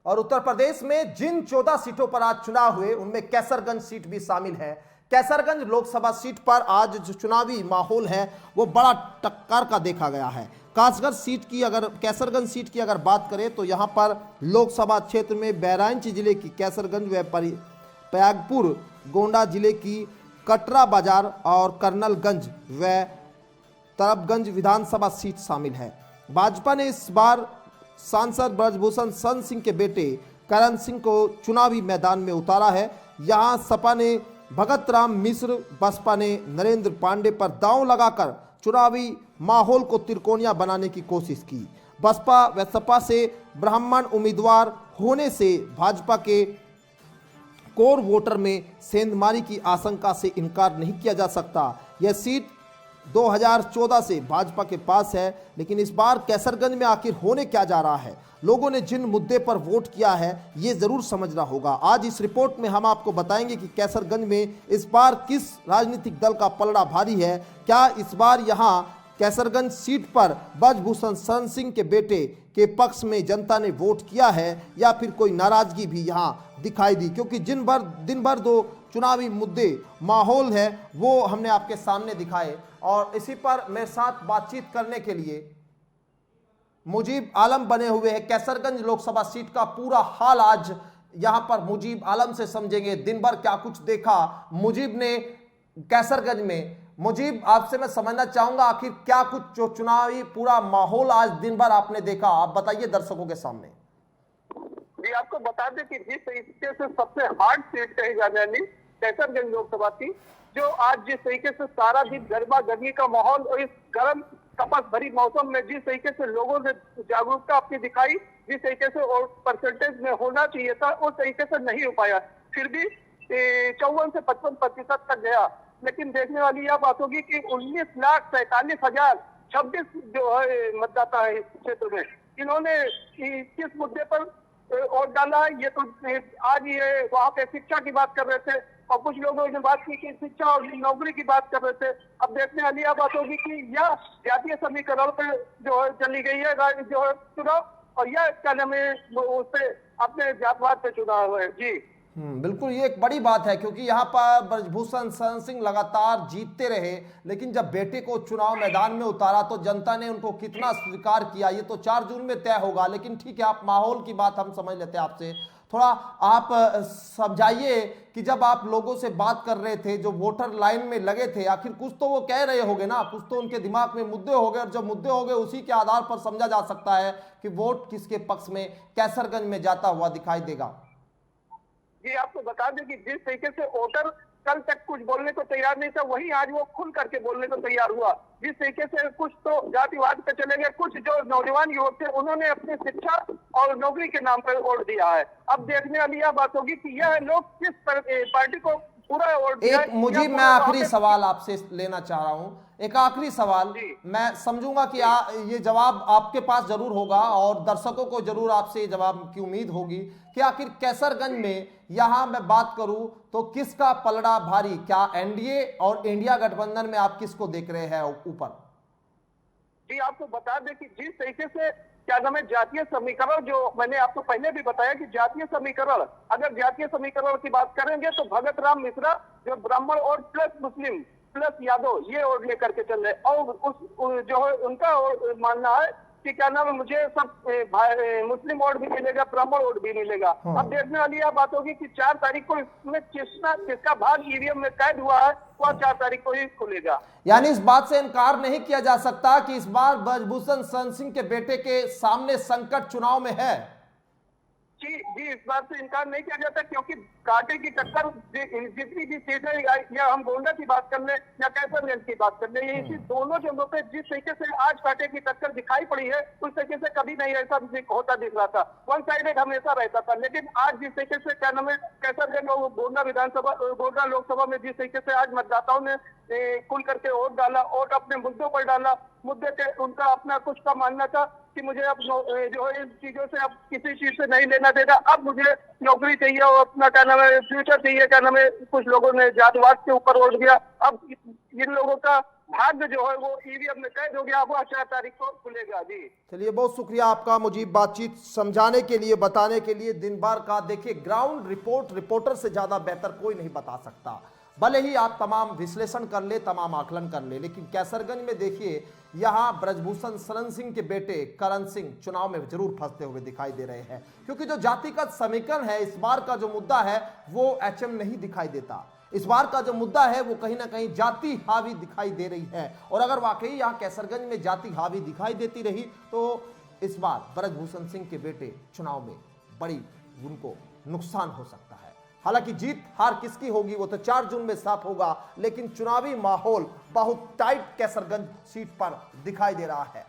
और उत्तर प्रदेश में जिन 14 सीटों पर आज चुनाव हुए उनमें कैसरगंज सीट भी शामिल है। कैसरगंज लोकसभा सीट पर आज जो चुनावी माहौल है वो बड़ा टक्कर का देखा गया है। खासकर कैसरगंज सीट की अगर बात करें तो यहां पर लोकसभा क्षेत्र में बहराइच जिले की कैसरगंज व प्रयागपुर गोंडा जिले की कटरा बाजार और कर्नलगंज व तरबगंज विधानसभा सीट शामिल है। भाजपा ने इस बार सांसद ब्रजभूषण शरण सिंह के बेटे करण सिंह को चुनावी मैदान में उतारा है। यहां सपा ने भगत राम मिश्र, बसपा ने नरेंद्र पांडे पर दांव लगाकर चुनावी माहौल को त्रिकोणीय बनाने की कोशिश की। बसपा व सपा से ब्राह्मण उम्मीदवार होने से भाजपा के कोर वोटर में सेंधमारी की आशंका से इनकार नहीं किया जा सकता। यह सीट 2014 से भाजपा के पास है, लेकिन इस बार कैसरगंज में आखिर होने क्या जा रहा है, लोगों ने जिन मुद्दे पर वोट किया है ये जरूर समझना होगा। आज इस रिपोर्ट में हम आपको बताएंगे कि कैसरगंज में इस बार किस राजनीतिक दल का पलड़ा भारी है। क्या इस बार यहां कैसरगंज सीट पर ब्रजभूषण शरण सिंह के बेटे के पक्ष में जनता ने वोट किया है या फिर कोई नाराजगी भी यहां दिखाई दी, क्योंकि दिन भर दो चुनावी मुद्दे माहौल है वो हमने आपके सामने दिखाए। और इसी पर मेरे साथ बातचीत करने के लिए मुजीब आलम बने हुए हैं। कैसरगंज लोकसभा सीट का पूरा हाल आज यहां पर मुजीब आलम से समझेंगे, दिन भर क्या कुछ देखा मुजीब ने कैसरगंज में। मुजीब, आपसे मैं समझना चाहूंगा आखिर क्या कुछ जो चुनावी पूरा माहौल आज दिन भर आपने देखा, आप बताइए दर्शकों के सामने। जी, आपको बता दें कि जिस तरीके से सबसे हार्ड सीट कही जाने वाली कैसरगंज लोकसभा थी, जो आज जिस तरीके से सारा दिन गर्मा गर्मी का माहौल और इस गर्म कपस भरी मौसम में जिस तरीके से लोगों ने जागरूकता अपनी दिखाई, जिस तरीके से और परसेंटेज में होना चाहिए था उस तरीके से नहीं हो पाया, फिर भी 54 से 55% तक गया। लेकिन देखने वाली यह बात होगी कि 19,47,026 जो है मतदाता है इस क्षेत्र में, इन्होंने किस मुद्दे पर वोट डाला। ये तो आज ये वहाँ पे शिक्षा की बात कर रहे थे और कुछ लोगों ने बात की कि शिक्षा और नौकरी की बात कर रहे थे। अब देखने वाली यह बात होगी कि यह जातीय समीकरण पे जो है चली गई है जो है चुनाव, और यह क्या नाम है उस पे अपने जातवाद पे चुनाव है। जी बिल्कुल, ये एक बड़ी बात है क्योंकि यहाँ पर ब्रजभूषण शरण सिंह लगातार जीतते रहे, लेकिन जब बेटे को चुनाव मैदान में उतारा तो जनता ने उनको कितना स्वीकार किया ये तो 4 जून में तय होगा। लेकिन ठीक है, आप माहौल की बात हम समझ लेते हैं आपसे। थोड़ा आप समझाइए कि जब आप लोगों से बात कर रहे थे, जो वोटर लाइन में लगे थे, आखिर कुछ तो वो कह रहे होंगे ना, कुछ तो उनके दिमाग में मुद्दे हो गए, और जब मुद्दे हो गए उसी के आधार पर समझा जा सकता है कि वोट किसके पक्ष में कैसरगंज में जाता हुआ दिखाई देगा। जी, आपको बता दें कि जिस तरीके से वोटर कल तक कुछ बोलने को तैयार नहीं था, वही आज वो खुल करके बोलने को तैयार हुआ। जिस तरीके से कुछ तो जातिवाद पे चले गए, कुछ जो नौजवान युवक थे उन्होंने अपनी शिक्षा और नौकरी के नाम पर वोट दिया है। अब देखने वाली यह बात होगी कि यह लोग किस पार्टी को पूरा वोट दिया। एक मुझे मैं आखिरी सवाल आपसे लेना चाह रहा हूं, एक आखिरी सवाल। मैं समझूंगा कि ये जवाब आपके पास जरूर होगा और दर्शकों को जरूर आपसे जवाब की उम्मीद होगी कि आखिर कैसरगंज में यहां मैं बात करूं तो किसका पलड़ा भारी, क्या एनडीए और इंडिया गठबंधन में आप किसको देख रहे हैं ऊपर? जी, आपको बता दें कि जिस तरीके से क्या नाम है जातीय समीकरण, जो मैंने आपको पहले भी बताया कि जातीय समीकरण, अगर जातीय समीकरण की बात करेंगे तो भगत राम मिश्रा जो ब्राह्मण और प्लस मुस्लिम प्लस यादव ये वोट लेकर के चल रहे, और उस जो है उनका मानना है कि क्या नाम है मुझे सब मुस्लिम वोट भी मिलेगा, ब्राह्मण वोट भी मिलेगा। अब देखने वाली यह बात होगी कि 4 तारीख को इसमें किसका भाग ईवीएम में कैद हुआ है वह 4 तारीख को ही खुलेगा। यानी इस बात से इनकार नहीं किया जा सकता कि इस बार ब्रजभूषण शरण सिंह के बेटे के सामने संकट चुनाव में है। जी, इस बात से इनकार नहीं किया जाता क्योंकि कांटे की टक्कर जितनी भी सीटें या हम गोंडा की बात कर ले या कैसरगंज की बात कर ले, ये इसी दोनों जगहों पे जिस तरीके से आज कांटे की टक्कर दिखाई पड़ी है उस तरीके से कभी नहीं ऐसा होता दिख रहा था। वन साइडेड हमेशा रहता था, लेकिन आज जिस तरीके से क्या नाम है कैसरगंज और गोंडा लोकसभा में जिस तरीके से आज मतदाताओं ने खुल करके वोट डाला, वोट अपने मुद्दों पर डाला, मुद्दे के उनका अपना कुछ का मानना था कि मुझे अब जो है इन चीजों से अब किसी चीज से नहीं लेना देना, अब मुझे नौकरी चाहिए और अपना क्या नाम है फ्यूचर चाहिए, क्या नाम है कुछ लोगों ने जातवाद के ऊपर वोट दिया। अब इन लोगों का भाग्य जो है वो ईवीएम में कैद हो गया, वो 4 तारीख को खुलेगा। जी चलिए, बहुत शुक्रिया आपका मुजीब, बातचीत समझाने के लिए, बताने के लिए। दिन भर का देखिए ग्राउंड रिपोर्ट रिपोर्टर से ज्यादा बेहतर कोई नहीं बता सकता। भले ही आप तमाम विश्लेषण कर ले, तमाम आकलन कर ले, लेकिन कैसरगंज में देखिए यहां ब्रजभूषण शरण सिंह के बेटे करण सिंह चुनाव में जरूर फंसते हुए दिखाई दे रहे हैं, क्योंकि जो जातिगत समीकरण है इस बार का जो मुद्दा है वो एचएम नहीं दिखाई देता। इस बार का जो मुद्दा है वो कहीं ना कहीं जाति हावी दिखाई दे रही है, और अगर वाकई यहाँ कैसरगंज में जाति हावी दिखाई देती रही तो इस बार ब्रजभूषण सिंह के बेटे चुनाव में बड़ी उनको नुकसान हो सकता है। हालांकि जीत हार किसकी होगी वो तो 4 जून में साफ होगा, लेकिन चुनावी माहौल बहुत टाइट कैसरगंज सीट पर दिखाई दे रहा है।